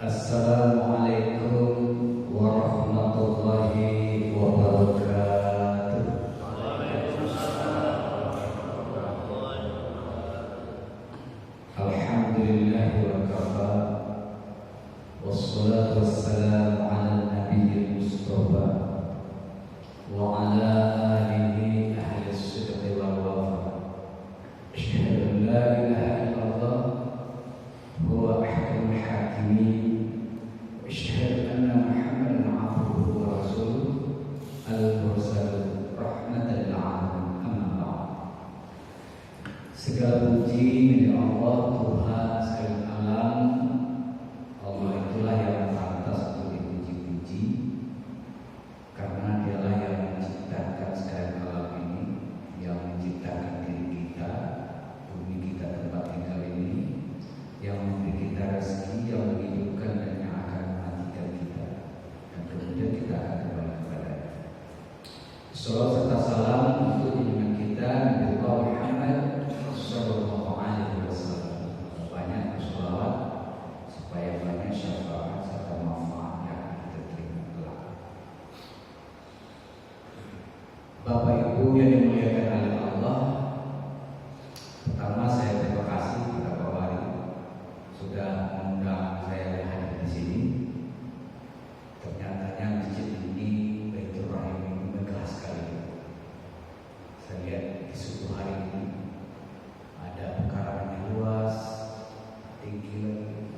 Assalamualaikum warahmatullahi wabarakatuh. Alhamdulillahi wa kafa. Wassalatu wassalamu ala nabiyil mustafa wa ala alihi ahli sidqi wal wafa. Asyhadu an la ilaha illallah huwa ahkamul hakimin. Asyhadu anna Muhammadan abduhu wa rasuluh al-mursal rahmatan lil alamin. Amma ba'd. Segala puji milik Allah Tuhan sekalian alam. Allah itulah yang pantas untuk dipuji-puji, karena Dialah yang menciptakan sekalian alam ini, yang menciptakan diri kita, bumi kita tempat tinggal ini, yang memberi kita rezeki, yang menghidupkan dan yang akan mematikan kita, dan kemudian kita akan kembali kepadanya. Salawat serta salam untuk junjungan kita Nabi Muhammad sallallahu alaihi wasallam. Banyak bersolawat supaya banyak syafaat serta manfaat yang kita terima kelak. Bapak Ibu yang dimuliakan oleh Allah, pertama saya terima kasih kepada Pak Wali sudah mengundang saya hadir di sini. Ternyata masjid ini Baitur Rahim ini megah sekali. Saya lihat di subuh hari ini ada pekarangan yang luas, tinggi lagi,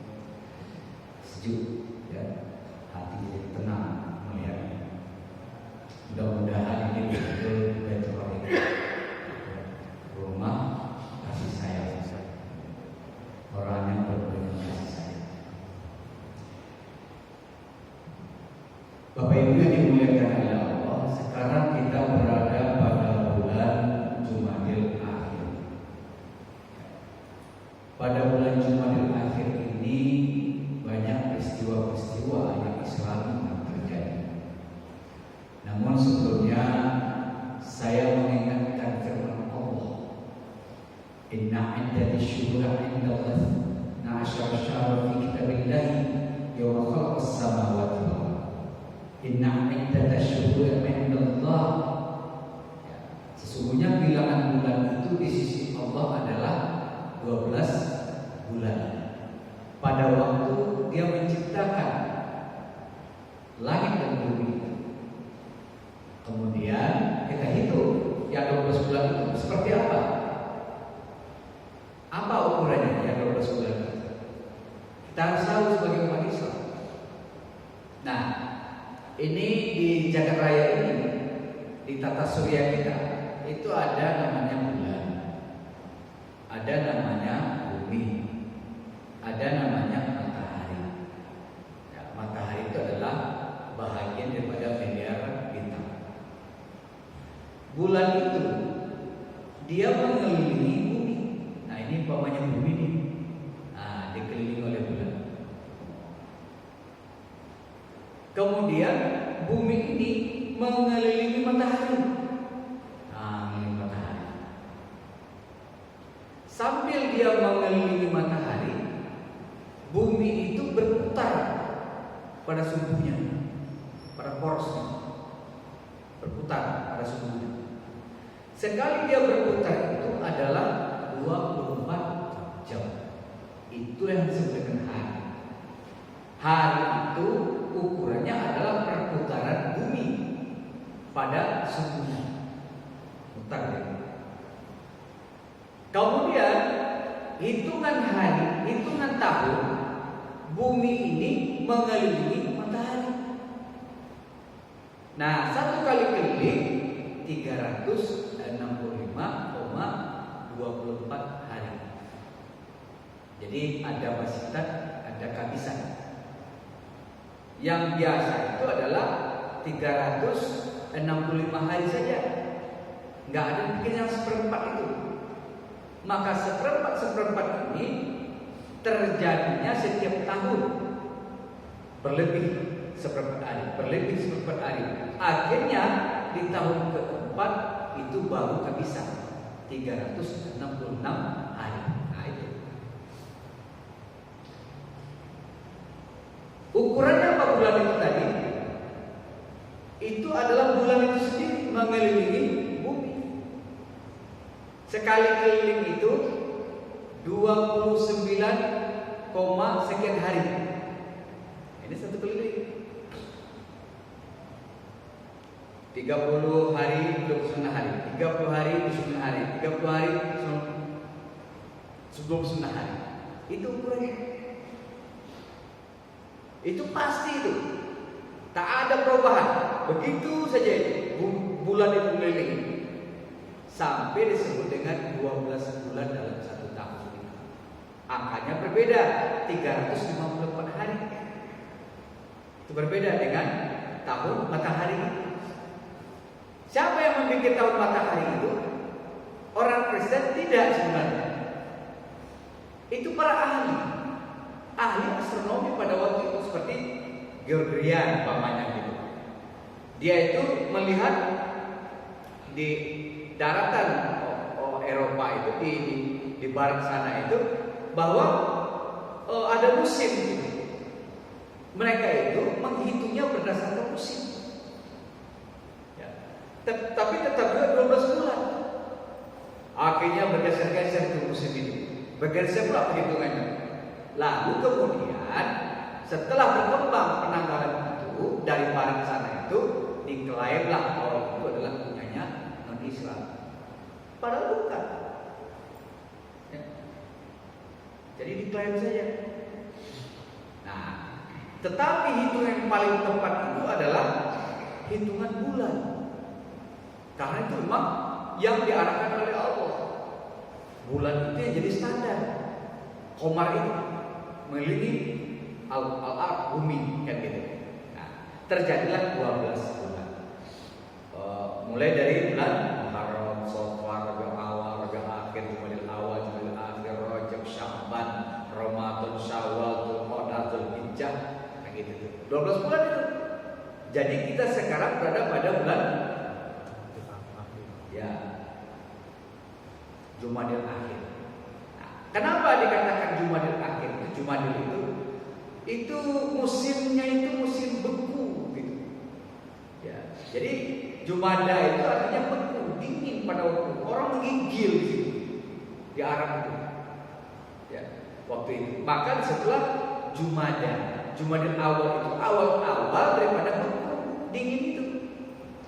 sejuk, ya, hati jadi tenang melihatnya. Mudah-mudahan ini betul Baitur Rahim, rumah kasih sayang, orang yang berbagi kasih sayang. Bapak Ibu yang dimuliakan oleh Allah, sekarang kita berada pada bulan Jumadil Akhir. Pada bulan Jumadil Akhir ini banyak peristiwa-peristiwa yang Islami yang terjadi. Namun sebelumnya saya mengingatkan firman Allah, Inna iddatish syuhuri 'indallahi 12 syahran fi kitabillahi yawma khalaqas samawati wal ardh. Inna iddatash syuhuri 'indallahi, sesungguhnya bilangan bulan itu di sisi Allah adalah 12 bulan. Pada waktu Dia menciptakan langit dan bumi. Kemudian kita hitung yang 12 bulan itu seperti apa? Apa ukurannya yang 12 bulan itu? Kita harus tahu sebagai umat Islam. Nah, ini di jagat raya ini, di tata surya kita, itu ada namanya bulan, ada namanya bumi, ada namanya matahari. Ya, matahari itu adalah bahagian daripada miliar bintang. Bulan itu dia mengelilingi bumi. Nah, ini umpamanya bumi ini, nah, dikelilingi oleh bulan. Kemudian bumi ini mengelilingi matahari. Nah, mengelilingi matahari. Sambil dia mengelilingi matahari, bumi itu berputar pada sumbunya, pada porosnya, berputar pada sumbunya. Sekali dia berputar itu adalah 24 jam. Itu yang disebut dengan hari. Hari itu ukurannya adalah perputaran bumi pada sumbunya. Putar ya. Kemudian hitungan hari, hitungan tahun, bumi ini mengelilingi matahari. Nah, satu kali keliling 365,24 hari. Jadi ada wasitat, ada kabisan. Yang biasa itu adalah 365 hari saja. Nggak ada bikin yang seperempat itu. Maka seperempat ini terjadinya setiap tahun, berlebih seperempat hari, berlebih seperempat hari. Akhirnya di tahun keempat itu baru kehabisan 366 hari. Nah, itu. Ukurannya apa bulan itu tadi? Itu adalah bulan itu sendiri mengelilingi bumi. Sekali keliling itu 29, sekian hari. Ini satu keliling. 30 hari 29 hari, 30 hari 29 hari, 30 hari 29 hari. Itu ukurannya. Itu pasti itu. Tak ada perubahan. Begitu saja itu. Bulan itu keliling. Sampai disebut dengan 12 bulan dalam satu tahun. Angkanya berbeda, 354 hari. Itu berbeda dengan tahun matahari. Siapa yang membuat tahun matahari itu? Orang Kristen tidak sebenarnya. Itu para ahli astronomi pada waktu itu, seperti Gregorian umpamanya gitu. Dia itu melihat di daratan Eropa itu, di barat sana itu, bahwa ada musim gitu. Mereka itu menghitungnya berdasarkan musim. Ya. Tapi tetap juga 12 bulan. Akhirnya bergeser-geser ke musim itu. Bergeser pula perhitungannya. Lalu kemudian setelah berkembang penanggalan itu dari barat sana itu, diklaimlah bahwa itu adalah punyanya non-Islam. Padahal bukan. Ya. Jadi diklaim saja. Nah, tetapi hitungan yang paling tepat itu adalah hitungan bulan. Karena itu memang yang diarahkan oleh Allah. Bulan itu yang jadi standar. Qamar itu mengelilingi al-ard, bumi kan gitu. Nah, terjadilah 12 bulan. Mulai dari bulan Muharram, Safar, Rabiul Awal, Rabiul Akhir, Jumadil Awal, Jumadil Akhir, Rajab, Sya'ban, Ramadan, Syawal, Dzulqa'dah, Dzulhijjah, kayak gitu. 12 bulan itu. Jadi kita sekarang berada pada bulan ya Jumadil Akhir. Nah, kenapa dikatakan Jumadil Akhir? Jumadil itu musimnya itu musim beku gitu. Ya, jadi Jumada itu artinya beku, dingin pada waktu orang menggigil di situ di Arab itu. Ya, waktu itu. Maka setelah Jumadil awal itu awal daripada beku, dingin itu.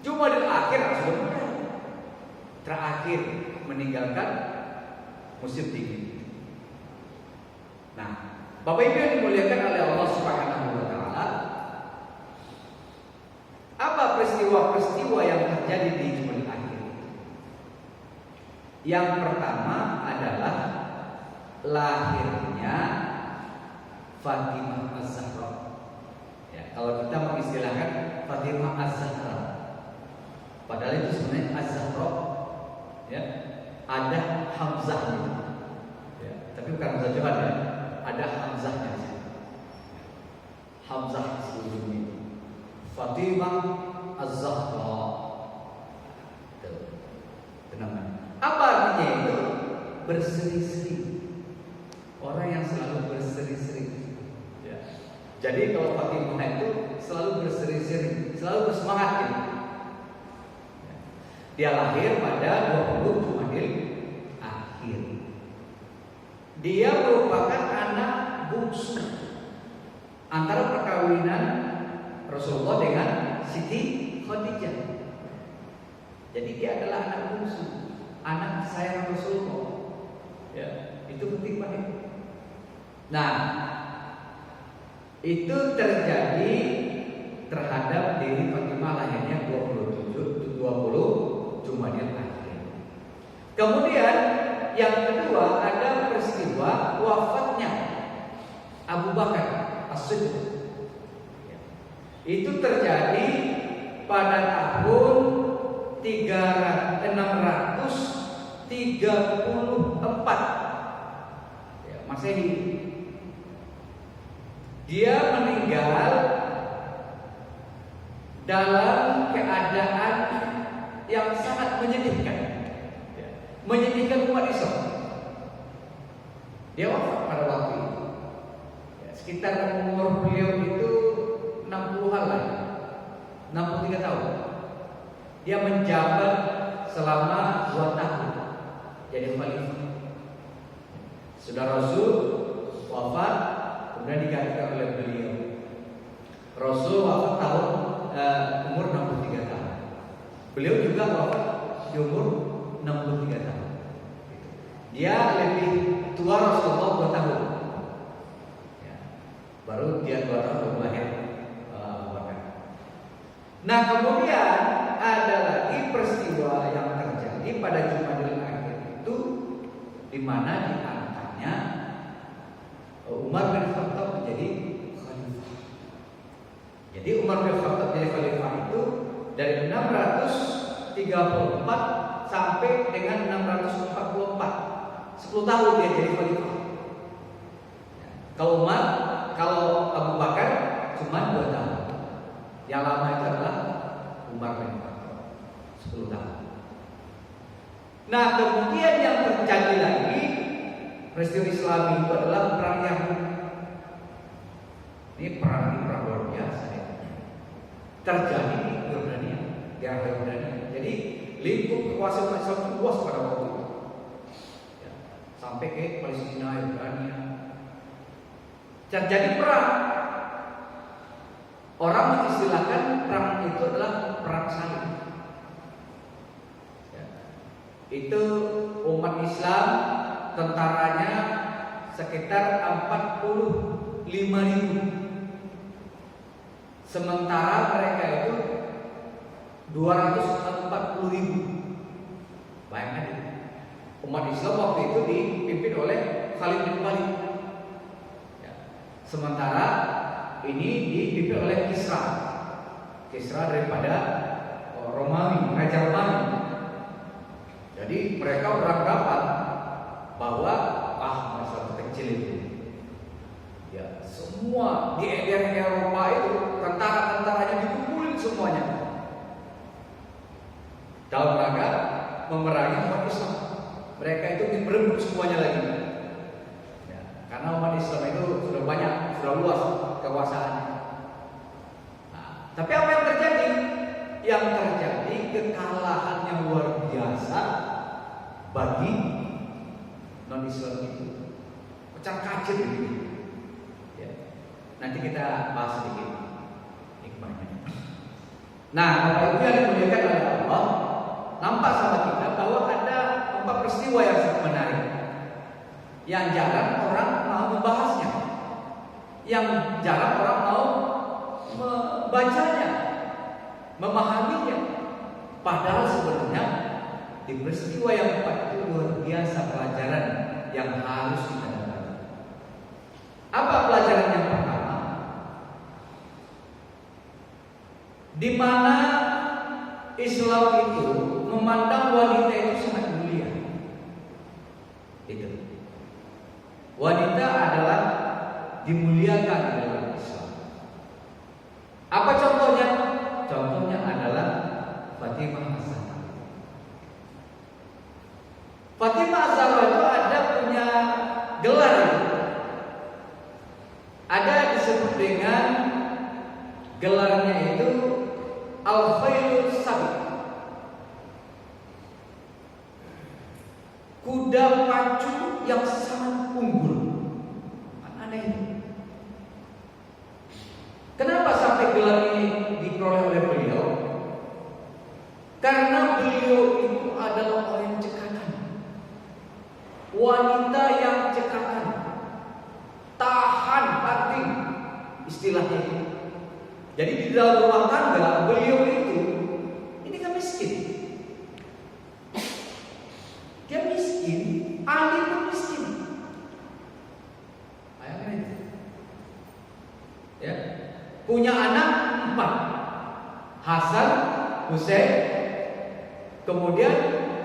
Jumadil Akhir sudah mulai. Terakhir meninggalkan musim dingin. Nah, Bapak Ibu yang dimuliakan oleh Allah Subhanahu wa taala, apa peristiwa-peristiwa yang terjadi di Jumadil Akhir? Yang pertama adalah lahirnya Fatimah Az-Zahra. Ya, kalau kita mengistilahkan Fatimah Az-Zahra, padahal itu sebenarnya Az-Zahra. Ya, ada Hamzahnya. Ya, tapi bukan Hamzah Johan ya. Ada Hamzahnya. Hamzah sebelum itu. Fatimah Az-Zahra. Tenang. Apa artinya itu? Berseri-seri. Orang yang selalu berseri-seri. Ya. Jadi kalau Fatimah itu selalu berseri-seri, selalu bersemangat gitu. Dia lahir pada 20 Jumadil Akhir. Dia merupakan anak bungsu antara perkawinan Rasulullah dengan Siti Khadijah. Jadi dia adalah anak bungsu, anak sayang Rasulullah. Ya, itu penting banget. Nah, itu terjadi terhadap diri Fatimah lahirnya 20 Jumadil Akhir. Kemudian yang kedua ada peristiwa wafatnya Abu Bakar As-Siddiq. Itu terjadi pada tahun 634 ya, Masehi. Dia meninggal dalam keadaan yang sangat menyedihkan, menyedihkan umat Islam. Dia wafat pada waktu itu. Sekitar umur beliau itu Dia menjabat selama 2 tahun jadi khalifah. Sudah Rasul wafat, kemudian digantikan oleh beliau. Rasul wafat tahun umur 63 tahun. Beliau juga wafat di umur 63 tahun. Dia lebih tua Rasulullah 2 tahun. Ya. Baru dia 2 tahun lahir. Nah, kemudian ada lagi peristiwa yang terjadi pada Jumadil Akhir itu, di mana diangkatnya Umar bin Khattab menjadi khalifah. Jadi Umar bin Khattab menjadi khalifah itu dari 634 sampai dengan 644. 10 tahun dia jadi khalifah. Kalau Abu Bakar cuma 2 tahun. Yang lama itu adalah Umar bin Khattab 10 tahun. Nah, kemudian yang terjadi lagi peristiwa Islam itu adalah perang Yahudi. Ini perang luar biasa ya. Terjadi di Yordania, di area Yordania. Jadi lingkup kekuasaan Islam itu luas pada waktu itu. Ya, sampai ke Palestina, Yordania. Terjadi perang. Orang mengistilahkan perang itu adalah perang salib. Ya. Itu umat Islam tentaranya sekitar 45.000. Sementara mereka itu 240.000. Bayangkan umat Islam waktu itu dipimpin oleh Khalid bin Walid. Ya. Sementara ini dipimpin oleh Kisra daripada Romawi, Raja Romawi. Jadi mereka beranggapan bahwa masalah kecil itu. Ya, semua di daerah Eropa itu tentara-tentaranya dikumpulin semuanya dalam rangka memerangi umat Islam. Mereka itu diberebut semuanya lagi. Ya, karena umat Islam itu sudah banyak, sudah luas kekuasaannya. Nah, tapi apa yang terjadi? Yang terjadi kekalahan yang luar biasa bagi non-Islam itu. Pecah kacir begini. Ya. Nanti kita bahas sedikit hikmahnya. Nah, Bapak Ibu yang dimuliakan oleh Allah, nampak sama kita bahwa ada 4 peristiwa yang sangat menarik, yang jarang orang mau membahasnya, yang jarang orang mau membacanya, memahaminya. Padahal sebenarnya di peristiwa yang 4 itu luar biasa pelajaran yang harus kita dapat. Apa pelajaran yang pertama? Di mana Islam itu memandang wanita itu sangat mulia. Itu. Wanita adalah dimuliakan di dalam Islam. Apa contohnya? Contohnya adalah Fatimah Az-Zahra. Fatimah Az-Zahra itu ada punya gelar. Ada disebut dengan gelarnya itu Al-Khailul Sabit. Kuda pacu yang sangat unggul. Aneh. Kenapa sampai gelar ini diperoleh oleh beliau? Karena beliau itu adalah orang yang cekatan, wanita yang cekatan, tahan batin, istilahnya itu. Jadi di dalam rumah tangga beliau itu, ini kan miskin. Dia miskin, ahli pun miskin. Bayangkan itu. Ya. Punya anak 4. Hasan, Husain, kemudian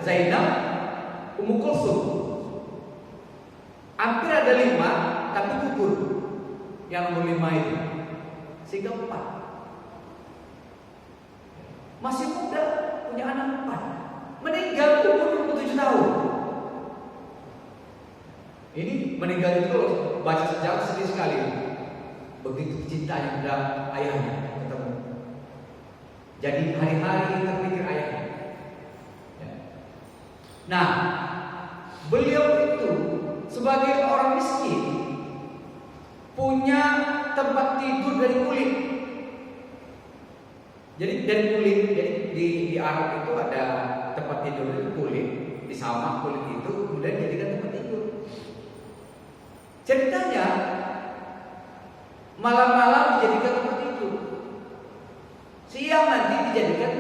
Zainab, Ummu Kulsum. Hampir ada 5, tapi gugur. Yang nomor 5 itu. Sehingga 4. Masih muda, punya anak 4. Meninggal umur 27 tahun. Ini meninggal itu baca sejarah sedih sekali. Begitu cintanya kepada ayahnya ketemu. Jadi hari-hari terpikir ayahnya. Ya. Nah, beliau itu sebagai orang miskin punya tempat tidur dari kulit. Jadi dari kulit, jadi di Arab itu ada tempat tidur dari kulit, disamak kulit itu kemudian jadikan tempat tidur. Ceritanya malam-malam dijadikan tempat tidur, siang nanti dijadikan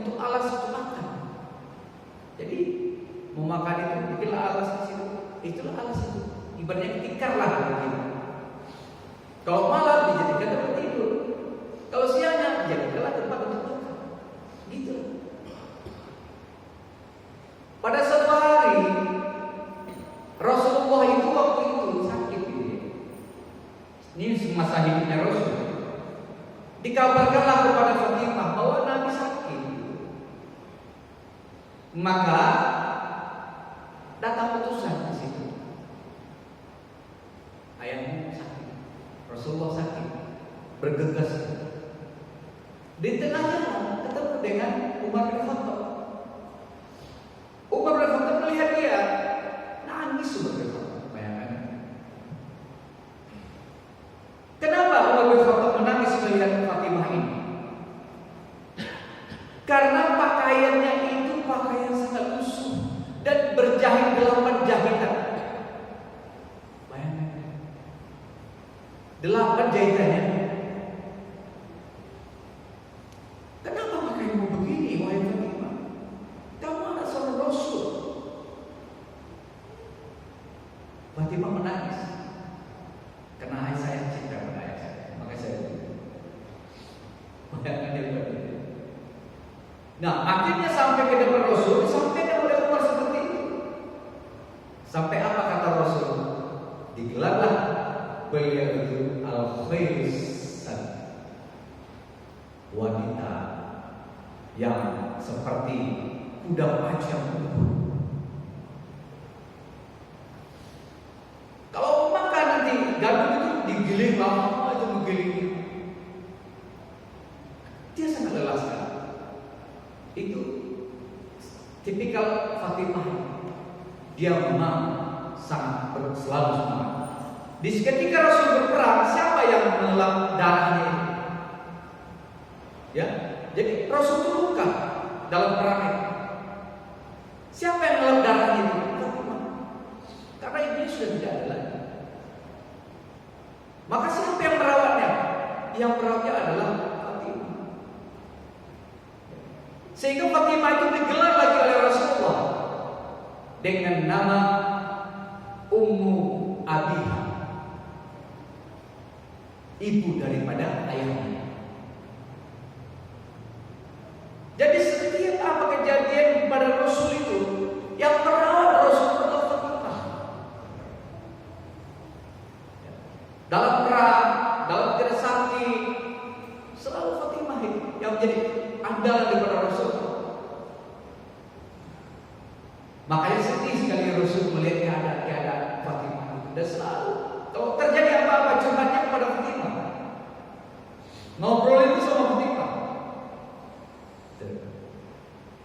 untuk alas untuk makan. Jadi mau makan itu bikinlah alas di situ, itulah alas itu. Ibaratnya tikar lah begitu. Kalau malam dijadikan tempat tidur, kalau siangnya dijadikanlah tempat untuk makan. Gitu. Pada suatu hari Rasulullah itu waktu itu sakit. Ini semasa hidupnya Rasul. Dikabarkanlah kepada Fatimah bahwa Nabi sakit. Maka datang utusan di situ. Ayahmu sakit, Rasulullah sakit, bergegas. Di tengah jalan ketemu dengan Umar bin Khattab. Umar bin Khattab melihat dia, nangis Umar bin Khattab. Bayangkan. Kenapa Umar bin Khattab menangis melihat Fatimah ini? Karena pakaiannya itu pakaian sangat lusuh dan berjahit 8 jahitan. Bayangkan. 8 jahitannya. Kenapa pakaianmu begini, wahai Fatimah? Kamu anak seorang Rasul. Fatimah menangis karena saya cinta pada ayah saya, maka saya begitu. Bayangkan dia begitu. Nah, akhirnya sampai ke depan Rasul, disampaikan oleh Umar seperti itu. Sampai apa kata Rasul? Digelarlah beliau itu al-khaisan, wanita yang seperti kuda pacu unggul. Kalau makan nanti gandum itu digiling lama itu menggiling. Dia sangat lelah sekali. Itu tipikal Fatimah. Dia memang sangat selalu semangat. Di ketika Rasul berperang, siapa yang mengelap darahnya itu? Ya, jadi Rasul terluka dalam perang itu. Siapa yang mengelap darahnya itu? Fatimah. Karena ibunya sudah tidak ada lagi. Maka siapa yang merawatnya? Yang merawatnya adalah Fatimah. Sehingga Fatimah itu digelar lagi oleh Rasulullah dengan nama Ummu Abiha, ibu daripada ayahnya. Jadi setiap apa kejadian pada Rasul itu, yang merawat Rasul adalah Fatimah. Dalam perang, dalam tidak sakti, selalu Fatimah yang menjadi andalan daripada Rasul. Makanya sedih sekali Rasul melihat keadaan Fatimah. Dan selalu kalau terjadi apa-apa curhatnya kepada Fatimah. Ngobrol itu sama Fatimah.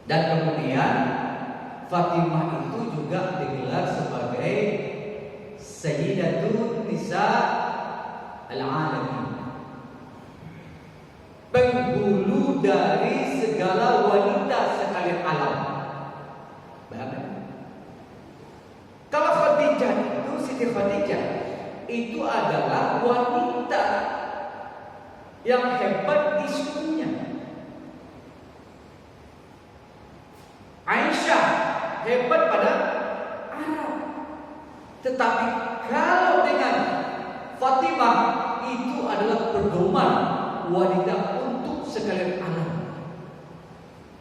Dan kemudian Fatimah itu juga digelar sebagai Sayyidatun Nisa Al-Alamin, penghulu dari segala wanita sekalian alam. Bayangkan. Kalau Khadijah itu, Siti Khadijah itu adalah wanita yang hebat di sukunya. Aisyah hebat pada Arab. Tetapi kalau dengan Fatimah itu adalah pedoman wanita untuk sekalian alam.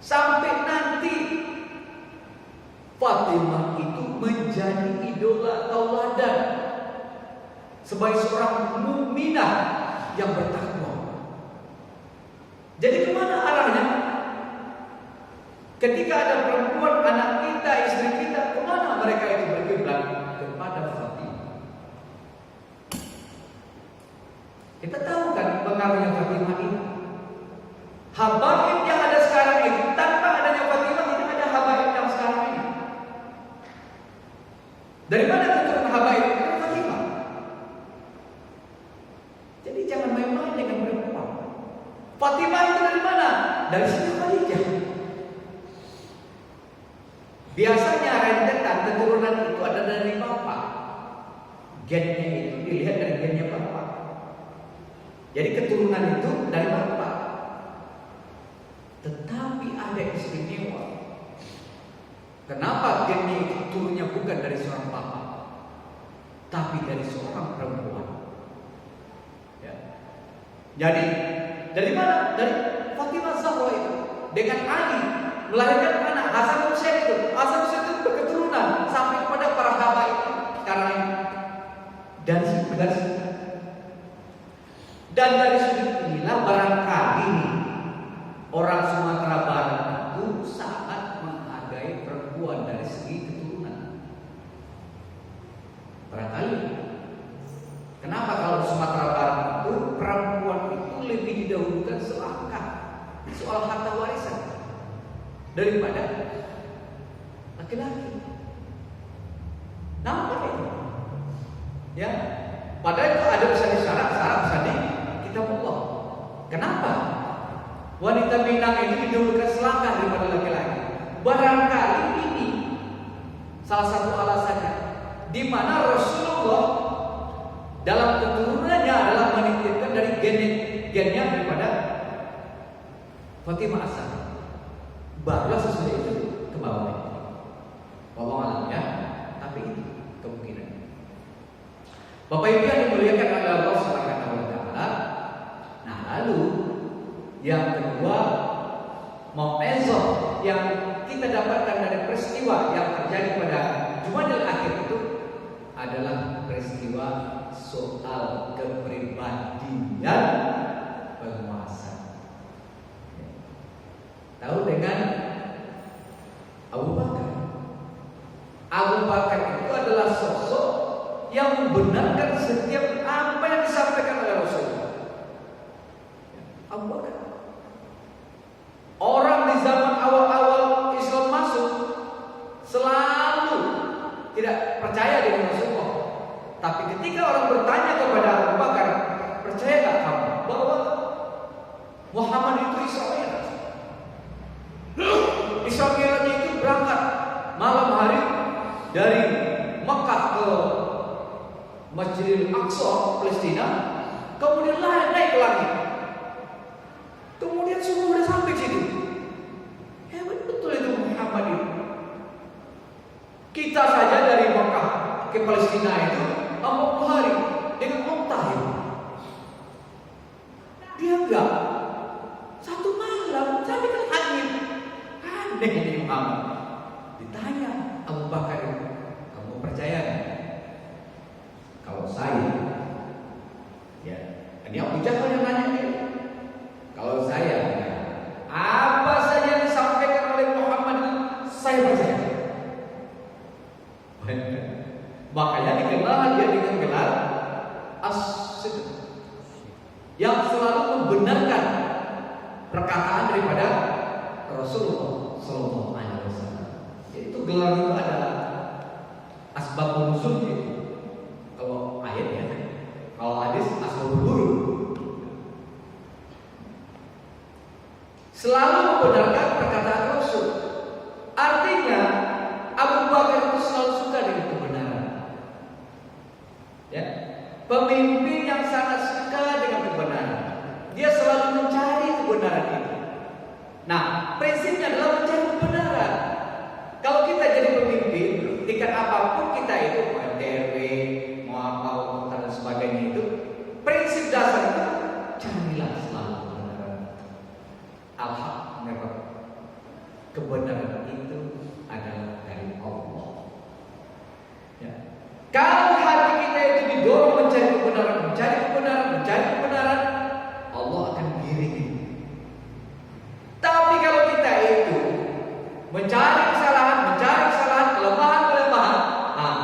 Sampai nanti Fatimah itu menjadi idola tauladan sebagai seorang mukminah yang bertakwa. Jadi kemana arahnya? Ketika ada perempuan, anak kita, istri kita, kemana mereka itu berkiblat? Kepada Fatimah. Kita tahu kan pengaruhnya Fatimah ini. Habaib yang Fatimah itu dari mana? Dari Siti Khadijah. Biasanya rentetan keturunan itu ada dari bapak. Gennya itu dilihat dari gennya bapak. Jadi keturunan itu dari bapak. Tetapi ada istimewa. Kenapa gennya itu turunnya bukan dari seorang bapak, tapi dari seorang perempuan? Ya. Jadi dari mana? Dari Fatimah Zahra itu dengan Ali melahirkan anak Hasan Husain itu. Hasan Husain itu berketurunan sampai kepada para habaib sekarang ini. Dan dari sudut inilah barangkali orang Sumatera Barat itu sangat menghargai perempuan dari segi keturunan. Barangkali. Kenapa kalau Sumatera Barat itu perempuan itu lebih didahulukan selangkah soal harta warisan daripada laki-laki? Nampak itu? Ya. Padahal itu ada bisa di syarat bisa di kitabullah. Kenapa? Wanita Minang ini didahulukan selangkah daripada laki-laki. Barangkali ini salah satu alasannya, di mana Rasulullah dalam keturunannya adalah menitipkan dari gennya daripada Fatimah As-Zahra. Barulah sesudah itu ke bawah. Wallahu a'lam ya. Tapi itu kemungkinan. Bapak Ibu yang dimuliakan oleh Allah Subhanahu wa taala. Nah, lalu yang kedua, mau'izah yang kita dapatkan dari peristiwa yang terjadi pada Jumadil Akhir itu adalah peristiwa soal kepribadian penguasa. Tahu dengan Abu Bakar. Abu Bakar itu adalah sosok yang membenarkan setiap apa yang disampaikan oleh Rasulullah. Abu Bakar. Orang di zaman awal-awal Islam masuk selalu tidak percaya dengan Rasulullah. Tapi ketika orang bertanya kepada Abu Bakar, percaya gak kamu bahwa Muhammad itu Isra Mi'raj? Isra Mi'rajnya itu berangkat malam hari dari Mekah ke Masjidil Aqsa Palestina, kemudian naik ke langit, kemudian semua sudah sampai situ. Hebat betul itu Muhammad itu. Kita saja dari Mekah ke Palestina itu 40 hari dengan ontah itu. Dia enggak satu malam sampai ke langit. Aneh ini Muhammad. Ditanya Abu Bakar, kamu percaya gak? Kalau saya, ya, ini Abu Jahal yang nanya ini. Kalau saya, apa saja yang disampaikan oleh Muhammad, saya percaya. Makanya dikenal dia dengan gelar As-Siddiq, yang selalu membenarkan perkataan daripada Rasulullah Sallallahu Alaihi Wasallam. Itu gelar itu ada asbabun nuzul itu. Kalau ayat ya, kalau hadis asbabul nuzul. Selalu membenarkan perkataan Rasul. Artinya Abu Bakar itu selalu suka dengan kebenaran. Ya, pemimpin yang sangat suka dengan kebenaran. Dia selalu mencari kebenaran itu. Nah, prinsipnya adalah mencari kebenaran. Kalau kita jadi pemimpin, tingkat apapun kita itu, mau RW, mau apa, dan sebagainya itu, prinsip dasar itu carilah selalu kebenaran. Alhamdulillah, kebenaran itu adalah dari Allah. Ya. Kalau hati kita itu didorong mencari kebenaran, Allah akan giring. Tapi kalau kita itu mencari kesalahan, kelemahan, nah,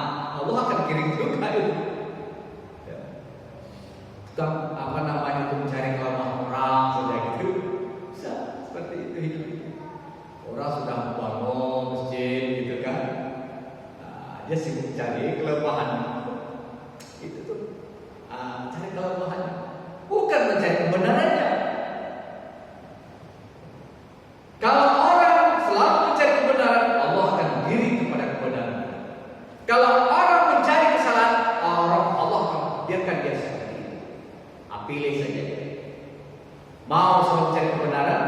Mau selalu cari kebenaran,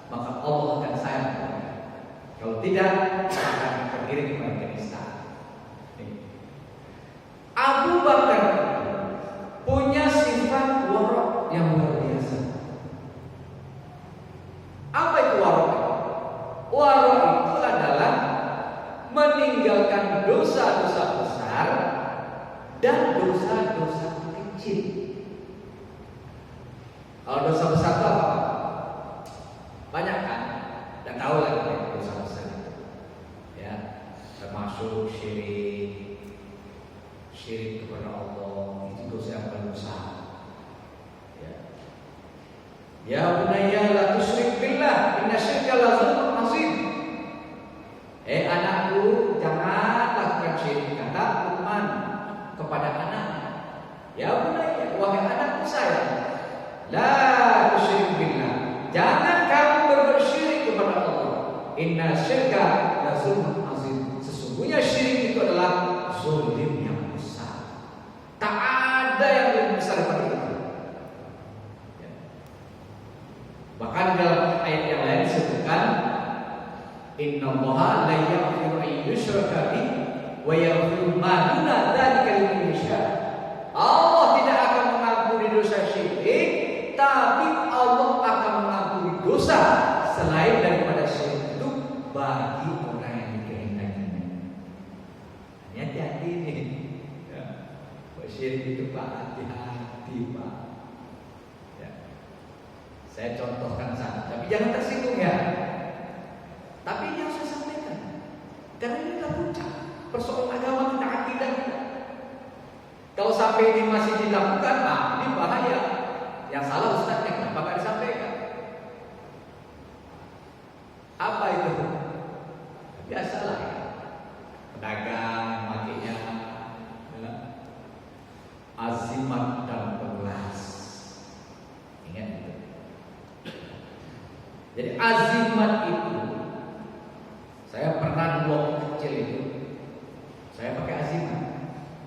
maka Allah akan sayang. Kalau tidak, akan tergiring kepada kenistaan. Abu Bakar punya sifat warok yang luar biasa. Apa itu warok? Warok itu adalah meninggalkan dosa-dosa besar dan dosa-dosa kecil. Kalau dosa besar itu apa? Banyak kan? Dan tahu lah dosa besar itu. Ya, termasuk syirik kepada Allah, itu dosa yang paling besar. Ya bunayya la tusyrik billah, inna syirka la zulmun azim. Anakku, jangan lakukan syirik, kata Luqman kepada anaknya. Ya bunayya, wahai anakku sayang, la tusyrik billah, jangan kamu berbuat syirik kepada Allah. Inna syirka la zulmun azim. Sesungguhnya syirik itu adalah zalim yang besar. Tak ada yang lebih besar daripada itu. Bahkan dalam ayat yang lain disebutkan, innallaha la yaghfiru an yushraka bihi wa yaghfiru ma duna dzalika liman yasha. Allah tidak akan mengampuni dosa syirik, tapi Allah akan mengampuni dosa selain daripada syirik itu bagi orang yang dikehendakinya. Hati-hati nih. Ya. Syirik itu Pak, hati-hati Pak. Saya contohkan sana, tapi jangan tersinggung ya. Tapi ini harus saya sampaikan, karena ini adalah puncak persoalan agama kita, akidah kita. Kalau sampai ini masih dilakukan, ini bahaya. Yang salah ustaznya, kenapa nggak disampaikan? Apa itu? Biasalah ya. Pedagang makanya azimat dan pelas. Ingat itu. Jadi azimat itu, saya pernah dulu waktu kecil itu, saya pakai azimat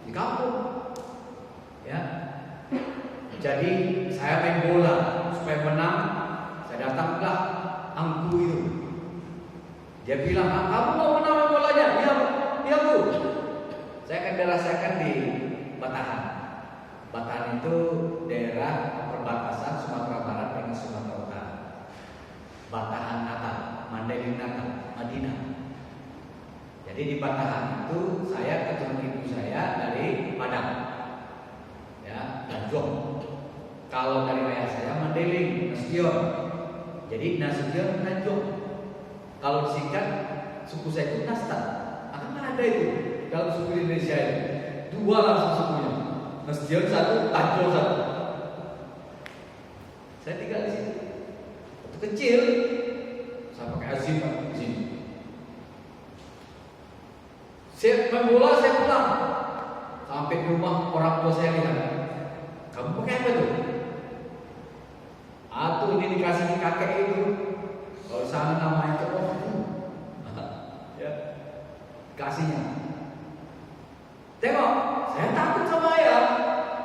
di kampung, ya. Jadi saya main bola supaya menang, saya datanglah angku itu. Dia bilang, kamu mau menang bolanya? Iya Bu. Saya akan dirasakan di Batahan. Batahan itu daerah perbatasan Sumatera Barat dengan Sumatera Utara. Batahan Natal, Mandailing Natal, Madinah. Jadi di Batahan itu saya ketemu ibu saya dari Padang, ya, Tanjung. Kalau dari ayah saya Mandailing, Nasution. Jadi Nasution, Tanjung. Kalau disingkat suku saya itu Nastan. Akan ada itu dalam suku Indonesia itu. Dua langsung sukunya. Nasution satu, Tanjung satu. Saya tinggal di situ. Kecil, saya pakai azimat di sini. Saya main bola, saya pulang. Sampai di rumah orang tua saya lihat, kamu pakai apa tuh? Atau ini dikasih kakek itu. Kalau sana namanya itu ya, kasihnya. Tengok, saya takut sama ayah.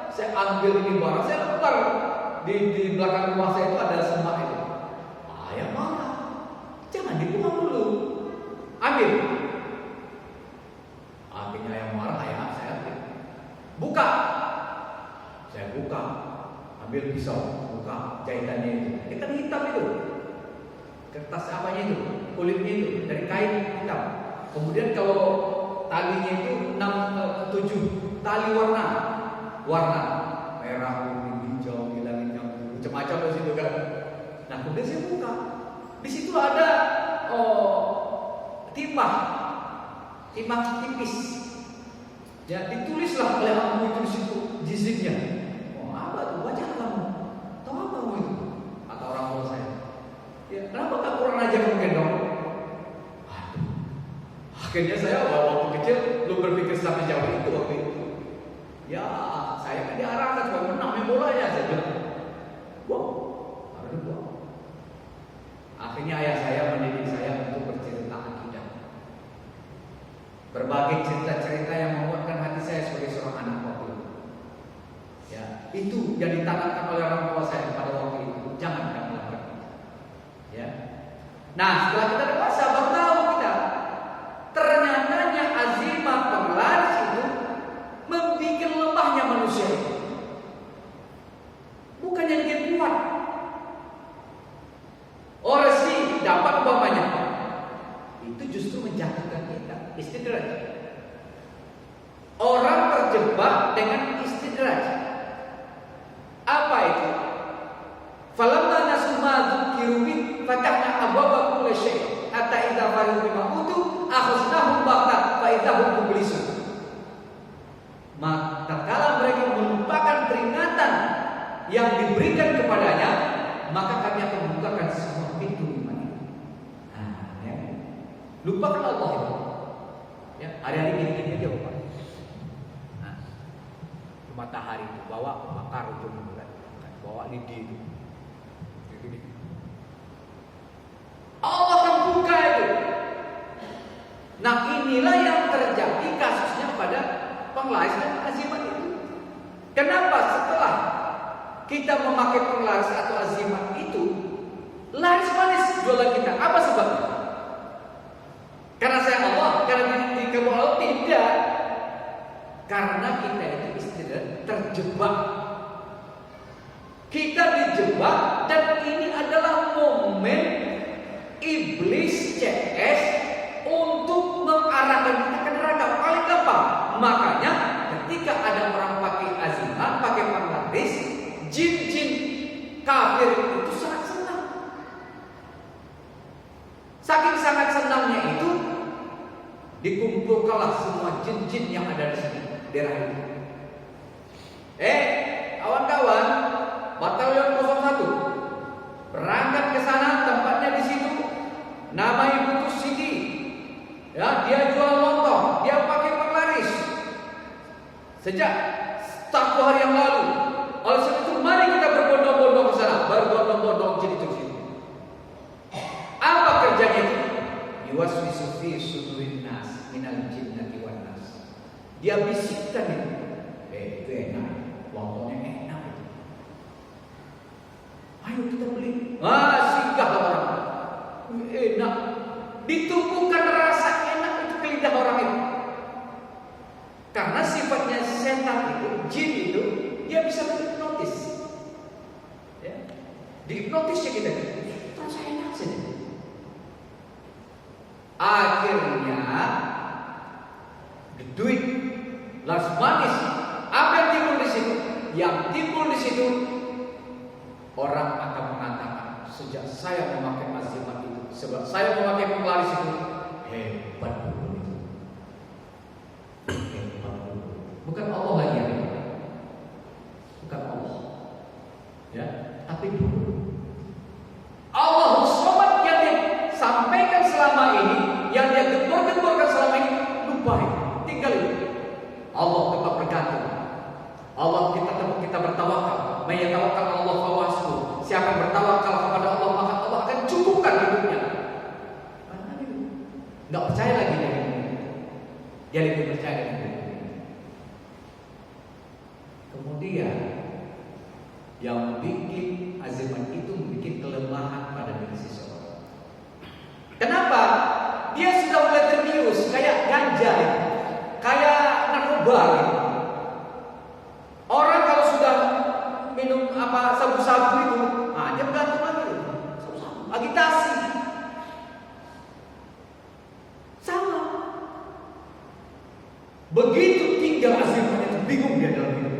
Saya ambil ini barang, saya keluar di belakang rumah saya itu ada semak itu. Ayah marah, jangan dibuang dulu, ambil. Akhirnya ayah marah, saya ambil. Buka, saya buka, ambil pisau, buka jahitannya itu. Kita hitam itu, kertas apanya itu, kulitnya itu dari kain hitam. Kemudian kalau talinya itu 7 tali warna merah, kuning, hijau, bilang macam-macam di situ kan. Nah, kemudian saya buka. Di situ ada timah tipis. Ya, ditulislah oleh aku itu di situ jiziknya. Apa tuh? Baca kamu. Tahu apa kamu itu? Kata orang tua saya. Ya, kenapa tak kurang ajar mungkin dong? Akhirnya saya waktu kecil belum berpikir sampai jauh itu waktu itu. Ya, saya kan diarahkan supaya menang main bolanya saja. Harus dibuang. Akhirnya ayah saya mendidik saya untuk bercerita akidah. Berbagai cerita-cerita yang menguatkan hati saya sebagai seorang anak waktu itu. Ya, itu yang ditanamkan oleh orang tua saya pada waktu itu. Nah, setelah kita dewasa baru tahu kita ternyata azimat penglaris itu membuat lemahnya manusia itu. Bukan yang bikin kuat. Orang sih dapat umpamanya, itu justru menjatuhkan kita. Istidraj. Orang terjebak dengan istidraj. Apa itu? Falamma nasu ma dzukiru bi fatahna abwaaba kulli syai' hatta idza farihu bima utu akhaznahum baghtatan fa idza hum mublisun. Maka kala mereka melupakan peringatan yang diberikan kepadanya, maka kami akan membukakan semua pintu iman itu. Nah, ya. Lupakan Allah itu. Ya, hari-hari gini-gini aja, Pak. Nah, matahari itu bawa bakar ujung bulan, bawa lidi itu. Allah akan buka itu. Nah, inilah yang terjadi kasusnya pada penglaris dan azimat itu. Kenapa setelah kita memakai penglaris atau azimat itu laris manis jualan kita? Apa sebabnya? Karena sayang Allah, karena dikabul Allah? Tidak. Karena kita itu istilahnya terjebak. Kita dijebak, dan ini adalah momen iblis CS untuk mengarahkan kita ke neraka. Paling gampang. Makanya ketika ada orang pakai azimat, pakai penglaris, jin-jin kafir itu sangat senang. Saking sangat senangnya itu, dikumpulkanlah semua jin-jin yang ada di sini, daerah ini. Kawan-kawan, Batalion 01 berangkat ke sana, tempatnya di situ. Nama Ibu itu Siti. Ya, dia jual lontong, dia pakai penglaris. Sejak 1 hari yang lalu. Oleh sebab itu, mari kita berbondong-bondong ke sana. Berbondong-bondong jadi terus itu. Apa kerjanya itu? Yuwaswisu fi sudurin nas minal jinnati wan nas. Dia bisikkan itu. Itu enak. Lontongnya enak itu. Ayo kita beli. Singgahlah orang. Enak. Ditumbuhkan rasa enak itu ke lidah orang itu. Karena sifatnya setan itu, jin itu, dia bisa menghipnotis. Ya. Dihipnotisnya kita terasa enak saja. Akhirnya duit laris manis. Apa yang timbul di situ? Yang timbul di situ, orang akan mengatakan, sejak saya memakai azimat itu, sebab saya memakai penglaris itu, hebat dulu itu. Hebat dulu. Bukan Allah lagi ya. Bukan Allah. Ya, tapi dulu. Allah sobat yang disampaikan selama ini, yang dia gembor-gemborkan selama ini, lupain, tinggal itu. Allah tetap bergantung. Allah kita bertawakal. Mayatawakal Allah fawasbu. Siapa yang bertawakal kepada Allah, maka Allah akan cukupkan hidupnya. Nggak percaya lagi dia lebih percaya dengan itu. Kemudian yang bikin azimat itu membuat kelemahan pada diri seseorang. Kenapa? Dia sudah mulai terbius kayak ganja, kayak narkoba gitu. Orang kalau sudah minum sabu-sabu itu, dia bergantung lagi tuh. Sabu-sabu, agitasi. Sama. Begitu tinggal azimatnya itu, bingung dia dalam hidup.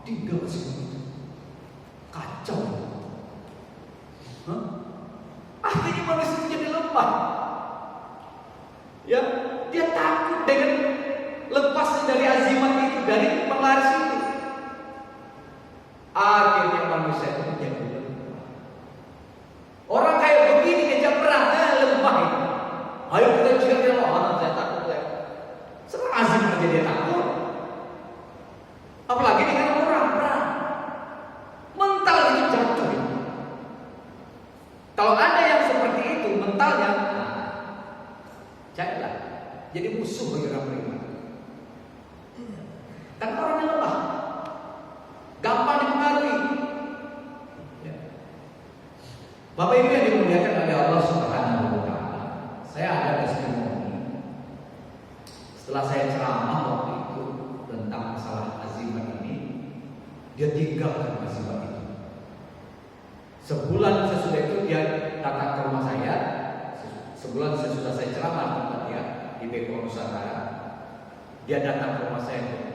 Tinggal azimat itu, kacau. Akhirnya manusia itu jadi lemah. Ya, dia takut dengan lepasnya dari azimat itu, dari penglaris itu. Akhirnya manusia itu menjadi lemah. Orang kayak begini diajak perang, lemah itu. Ayo kita cegah dia, saya takut ya. Serang azimat aja dia takut. Apalagi dengan orang perang. Mental itu jatuh. Kalau ada yang seperti itu mentalnya, jadilah jadi musuh bagi orang beriman. Karena orangnya lemah, gampang dipengaruhi. Ya. Bapak Ibu yang dimuliakan oleh Allah Subhanahu wa taala, saya ada testimoni. Setelah saya ceramah waktu itu tentang masalah azimat ini, dia tinggalkan azimat itu. Sebulan sesudah itu dia datang ke rumah saya. Sebulan sesudah saya ceramah di tempat dia di Beko Nusantara, dia datang ke rumah saya.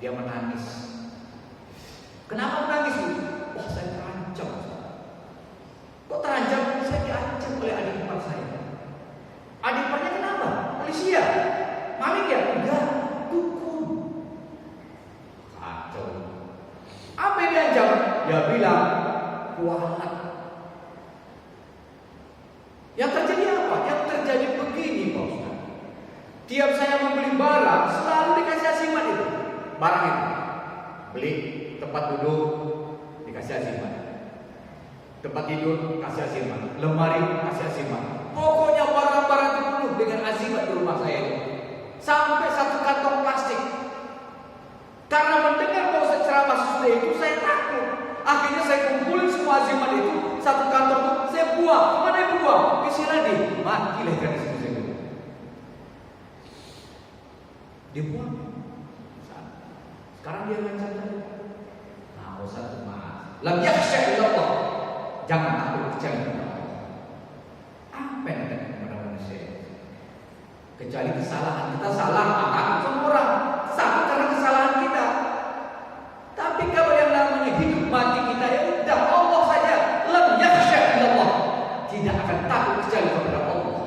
Dia menangis. Kenapa menangis? Wah, saya terancam. Kok terancam? Saya diancam oleh adik ipar saya. Adik iparnya kenapa? Polisi ya? Maling ya? Enggak, dukun. Kacau. Apa yang diancam? Dia bilang kualat. Yang terjadi apa? Yang terjadi begini, Pak Ustaz. Tiap saya membeli barang, selalu dikasih azimat itu. Barang itu beli, tempat duduk dikasih azimat, tempat tidur kasih azimat, lemari kasih azimat. Pokoknya barang-barang itu penuh dengan azimat di rumah saya itu. Sampai satu kantong plastik. Karena mendengar bahwa saya ceramah sesudah itu, saya takut. Akhirnya saya kumpulin semua azimat itu, satu kantong itu saya buang. Kemana yang buang? Ke Siradi. Mati lah ikan di situ. Dibuang. Sekarang dia ngancam saya. Nah, Ustaz maaf. Lam yakhsha illallah. Jangan takut kecuali kepada Allah. Apa yang ada kepada manusia? Kecuali kesalahan. Kita salah, takut sama orang. Takut karena kesalahan kita. Tapi kalau yang namanya hidup mati kita, ya udah Allah saja. Lam yakhsha illallah. Tidak akan takut kecuali kepada Allah.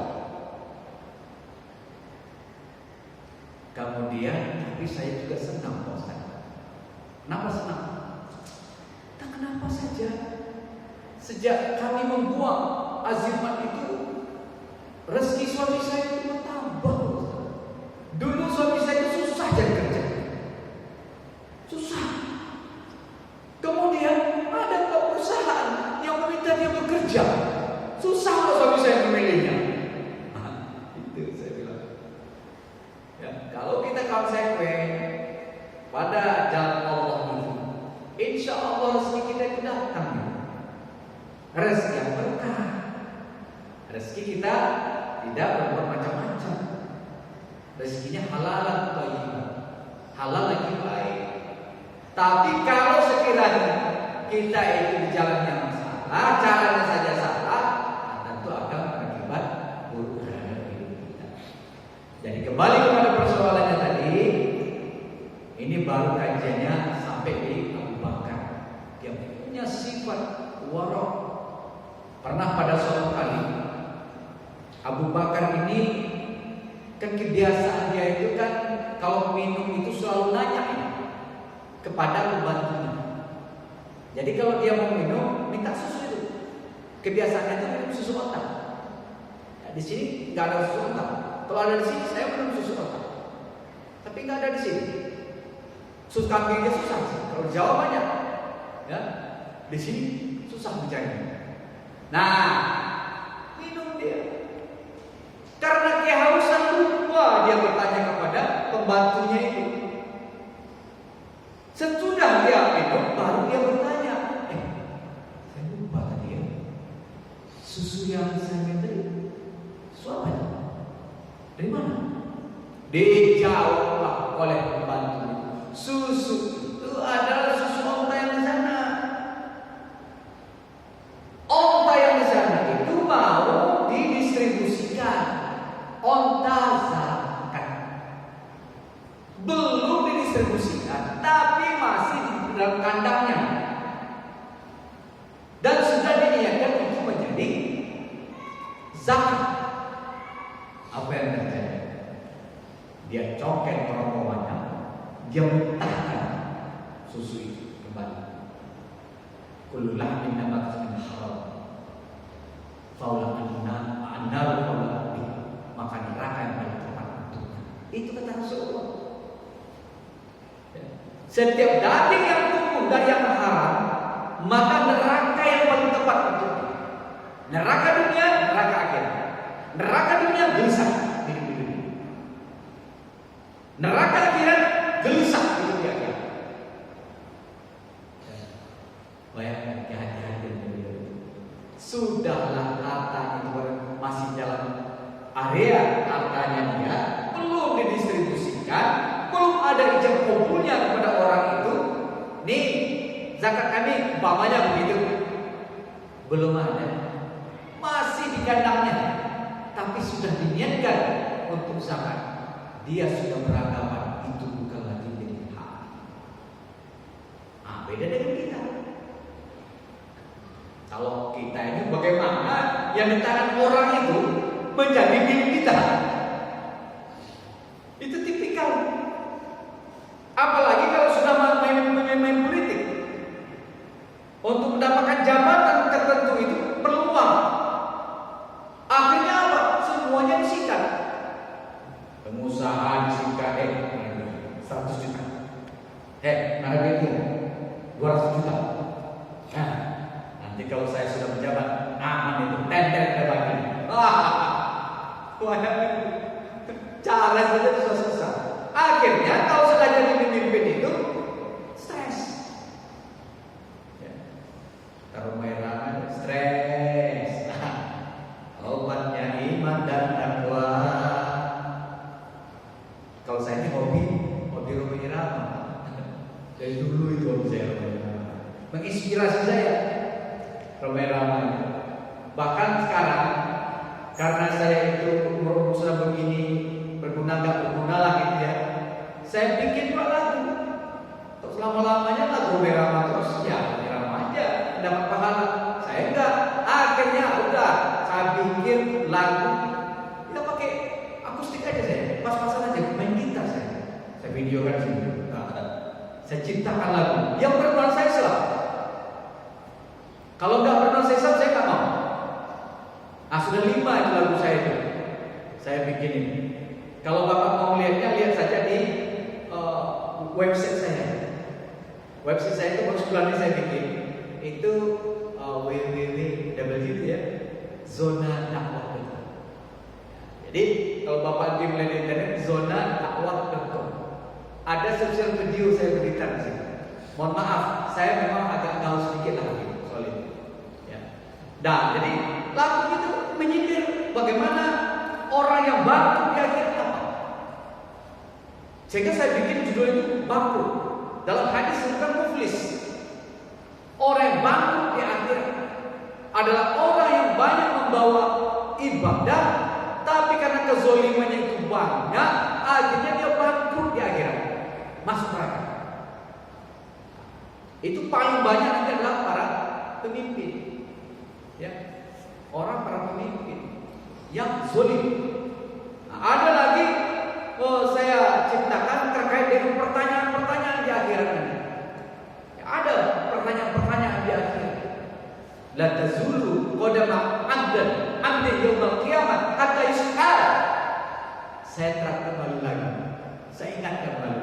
Kemudian, tapi saya juga senang, Pak Ustaz. Kenapa senang? Tak kenapa saja. Sejak kami membuang azimat itu, rezeki suami saya itu bertambah. Dulu suami saya itu susah cari kerja, susah. Kemudian ada perusahaan yang meminta dia bekerja, susah kok suami saya memilihnya. Itu saya bilang. Ya, kalau kita konsekuen pada jalan Allah itu, insya Allah rezeki kita itu datang. Rezeki yang berkah. Rezeki kita tidak berbuat macam-macam. Rezekinya halalan thayyibah, halal lagi baik. Tapi kalau sekiranya kita itu di jalan yang salah, caranya saja salah, tentu akan berakibat buruk terhadap hidup kita. Jadi kembali kepada persoalannya tadi, ini baru kajiannya sampai di Abu Bakar. Dia punya sifat warok. Pernah pada suatu kali Abu Bakar ini kan kebiasaan dia itu kan kalau minum itu selalu nanya kepada pembantunya. Jadi kalau dia mau minum minta susu itu. Kebiasaannya itu minum susu otak. Ya, di sini nggak ada susu otak. Kalau ada di sini saya minum susu otak. Tapi nggak ada di sini. Susu kambingnya susah. Kalau di Jawa banyak. Ya, di sini susah mencari. Nah, minum dia. Karena kehausan lupa dia bertanya kepada pembantunya itu. Sesudah dia minum, baru dia bertanya, saya lupa tadi ya, susu yang saya minta susu apa ya? Dari mana? Dijawab oleh pembantu, susu itu adalah susu onta yang di sana. Onta yang di sana itu mau didistribusikan. Onta zakat belum didistribusikan, tapi masih di dalam kandangnya dan sudah diniatkan untuk menjadi zakat. Apa yang terjadi? Dia coket rombongannya, dia muntahkan susu itu kembali. Kullu lahmin nabatat min haram faulah annar faulah, maka neraka yang paling tepat untuknya. Itu kata Rasulullah. Setiap daging yang tumbuh dari yang haram, maka neraka yang paling tepat untuknya. Neraka dunia, neraka akhirat. Neraka dunia gelisah hidup di dunia. Neraka akhirat gelisah hidup di akhirat. Bayangkan kehati-hatian beliau. Sudahlah hartanya itu masih dalam area hartanya dia, belum didistribusikan, belum ada ijab kabulnya kepada orang itu. Nih, zakat kami umpamanya begitu, belum ada, masih di kandangnya, tapi sudah diniatkan untuk zakat. Dia sudah beranggapan itu bukan lagi milik hak. Beda dengan kita. Kalau kita ini bagaimana yang di tangan orang itu menjadi milik kita? Itu tipikal. Apalagi kalau sudah main politik. Untuk mendapatkan jabatan tertentu itu perlu uang. Akhirnya apa? Semuanya disikat. Pengusaha disikat 100 juta. Narga itu 200 juta. Nah, nanti kalau saya sudah menjabat, aman itu, tender ke bagi. Banyak cara saja susah-susah. Akhirnya kalau sudah jadi pemimpin itu stres. Taruh merah, stres. Obatnya iman dan takwa. Kalau saya ini hobi Roma Irama. Dari dulu itu hobi saya Roma Irama. Menginspirasi saya Roma Irama. Bahkan sekarang karena saya itu umur sudah begini, berguna nggak berguna lah gitu ya, saya bikin lagu. Terus lama-lamanya lagu Roma Irama terus, ya Irama aja dapat pahala. Saya enggak. Akhirnya udah saya bikin lagu. Kita pakai akustik aja saya, pas-pasan aja, main gitar saya videokan sini. Saya ciptakan lagu yang bernuansa Islam. Kalau nggak bernuansa Islam saya nggak mau. Sudah 5 itu lagu saya itu. Saya bikin ini. Kalau Bapak mau lihatnya, lihat saja di website saya. Website saya itu baru sebulan ini saya bikin. Itu www.zona-dakwah.com. Jadi kalau Bapak melihat di internet zona-dakwah.com, ada sosial video saya berikan di sini. Mohon maaf, saya memang agak tahu sedikit lagi soal itu. Ya. Nah, jadi lagu itu menyindir bagaimana orang yang bangkrut di akhir apa. Sehingga saya bikin judul itu bangkrut. Dalam hadis bukan muflis. Orang yang bangkrut di akhir adalah orang yang banyak membawa ibadah, tapi karena kezolimannya itu banyak, akhirnya dia bangkrut di akhirat, masuk neraka. Itu paling banyak nanti adalah para pemimpin, ya, orang para pemimpin yang zolim. Ada lagi saya ciptakan terkait dengan pertanyaan-pertanyaan di akhirat ini. Ya, ada pertanyaan-pertanyaan di akhirat. La tazulu qadama 'abdin yaumil qiyamah hatta yus'al. Saya terangkan kembali lagi. Saya ingatkan kembali.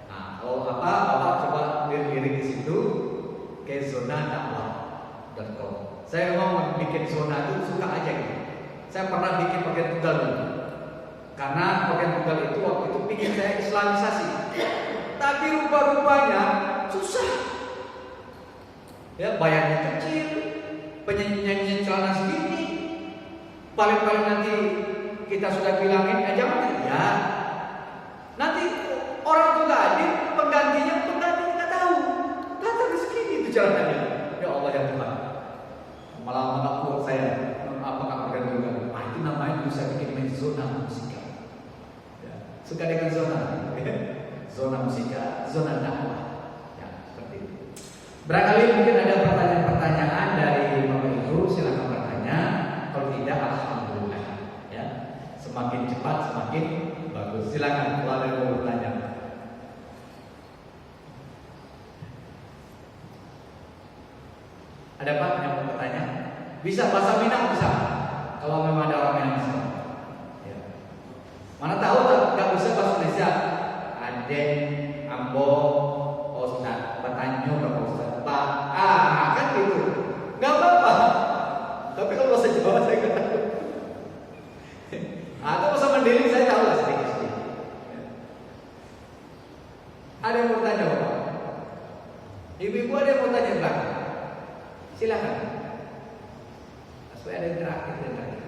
Nah, kalau Bapak coba lirik di situ ke zona-dakwah.com. Saya mau bikin zona itu suka aja gitu. Saya pernah bikin bagian tunggal dulu. Karena bagian tunggal itu waktu itu bikin saya islamisasi. Tapi rupa-rupanya susah. Ya, bayarnya kecil, penyanyi celana segini, paling-paling nanti kita sudah bilangin, jangan ya. Nanti orang itu nggak hadir, penggantinya nggak tahu, datang segini itu celananya. Ya Allah ya Tuhan, malah mengaku saya apakah pergantian. Itu namanya dulu saya bikin zona musika. Ya, suka dengan zona, zona musika, zona dakwah. Barangkali mungkin ada pertanyaan-pertanyaan dari Bapak Ibu, silakan bertanya. Kalau tidak, alhamdulillah. Ya, semakin cepat semakin bagus. Silakan kalau ada yang mau bertanya. Ada Pak yang mau bertanya? Bisa bahasa Minang bisa. Kalau memang ada orang yang bisa. Ya. Mana tahu nggak bisa bahasa Indonesia? Aden, Ambo, Ustaz, bertanya berapa Ustaz? Kan gitu, nggak apa-apa. Tapi kalau bahasa Jawa saya nggak tahu. Atau bahasa Mandailing saya tahu lah sedikit. Ada yang mau tanya Bapak? Ibu-ibu ada yang mau tanya Pak? Silakan. Supaya ada yang terakhir dan terakhir.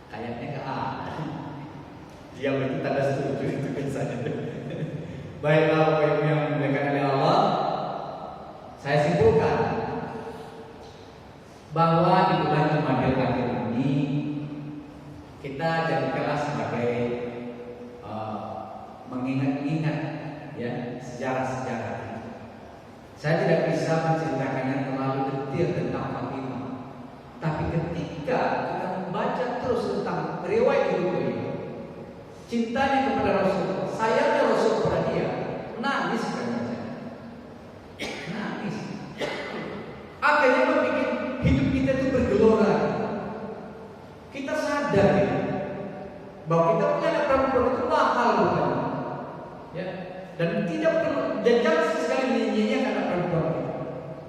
Kayaknya nggak ada. Dia itu tanda setuju itu biasanya. Baiklah Bapak Ibu yang dimuliakan oleh Allah, saya simpulkan bahwa di bulan Jumadil akhir ini kita jadikanlah sebagai mengingat-ingat ya sejarah-sejarah. Saya tidak bisa menceritakannya terlalu detail tentang Fatimah, tapi ketika kita membaca terus tentang riwayat hidup beliau, cintanya kepada Rasul, sayangnya Rasul kepada dia, nangis kan baca, nangis. Akhirnya membuat hidup kita itu bergelora. Kita sadar ya, bahwa kita punya anak perempuan itu mahal bukan? Ya, dan tidak perlu dan jangan sekali menyanyiakan anak perempuan kita.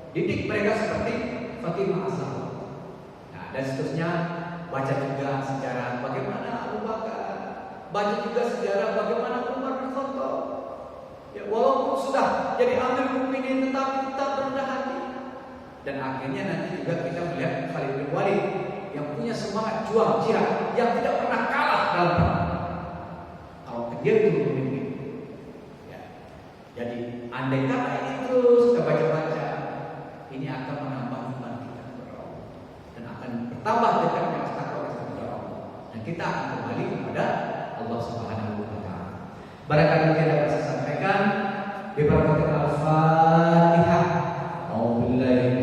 Didik mereka seperti Fatimah asal. Nah, dan seterusnya baca juga sejarah bagaimana Abu Bakar, baca juga sejarah bagaimana Umar bin Khattab. Ya, walaupun sudah jadi Amirul Mukminin tetapi tetap rendah hati. Dan akhirnya nanti juga kita melihat Khalid bin Walid yang punya semangat juang jihad, yang tidak pernah kalah dalam perang. Kalau dia itu pemimpin. Ya. Jadi andai kata ini terus kita baca-baca, ini akan menambah iman kita kepada Allah dan akan bertambah dekatnya takwa kita kepada Allah. Dan kita akan kembali kepada Allah Subhanahu wa taala. Barangkali yang dapat saya sampaikan, Al-Fatihah. Alhamdulillah.